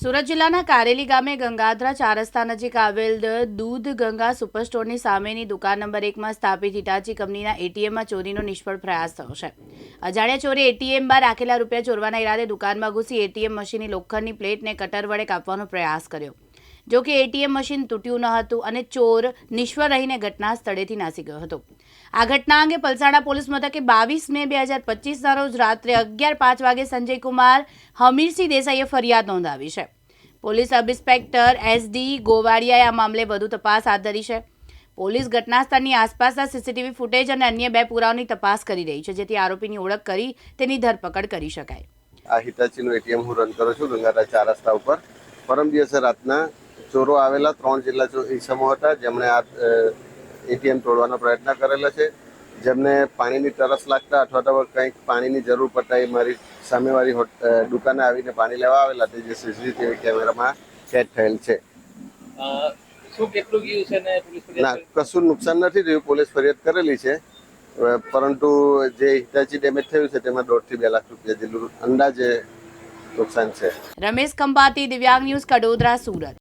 સુરત જિલ્લાના કારેલી ગામે ગંગાધરા ચાર રસ્તા નજીક આવેલ દૂધ ગંગા સુપરસ્ટોરની સામેની દુકાન નંબર 1માં સ્થાપિત હિટાચી કંપનીના એટીએમમાં ચોરીનો નિષ્ફળ પ્રયાસ થયો છે। અજાણ્યા ચોરે એટીએમમાં રાખેલા રૂપિયા ચોરવાના ઈરાદે દુકાનમાં ઘૂસી એટીએમ મશીનની લોખંડની પ્લેટને કટર વડે કાપવાનો પ્રયાસ કર્યો। જો કે એટીએમ મશીન તૂટ્યું ન હતું અને ચોર નિષ્ફળ રહીને ઘટના સ્થળેથી નાસી ગયો હતો। આ ઘટના અંગે પલસાણા પોલીસ મથકે 22 મે 2025ના રોજ રાત્રે 11:05 વાગે સંજયકુમાર હમીરસિંહ દેસાઈએ ફરિયાદ નોંધાવી છે। પોલીસ સબ ઇન્સ્પેક્ટર SD ગોવાડિયાએ આ મામલે વધુ તપાસ હાથ ધરી છે। પોલીસ ઘટના સ્થળની આસપાસના સીસીટીવી ફૂટેજ અને અન્ય 2 પુરાવાની તપાસ કરી રહી છે, જેથી આરોપીની ઓળખ કરી તેની ધરપકડ કરી શકાય। આ હિટાચીનું એટીએમ હું રન કરું છું ગંગાધરા ચાર રસ્તા ઉપર। પરમ દિવસે રાતના ચોરો આવેલા 3 જેટલા ઈસમો હતા, જેમણે આ એટીએમ તોડવાનો પ્રયત્ન કરેલો છે। જેમને પાણીની તરસ લાગતા અથવા તો કંઈક પાણીની જરૂર પડતા એ મારી સામેવાળી દુકાને આવીને પાણી લેવા આવેલા તે જે સીસીટીવી કેમેરામાં કેદ થયેલ છે। શું કેટલું ગયું છે ને પોલીસ ના, કશું નુકસાન નથી થયું, પોલીસ ફરિયાદ કરેલી છે, પરંતુ જે હિટાચી ડેમેજ થયું છે તેમાં 1.5 થી 2 લાખ રૂપિયા જેટલું અંદાજે નુકસાન છે। રમેશ ખંભાતી, દિવ્યાંગ ન્યૂઝ, કડોદરા, સુરત।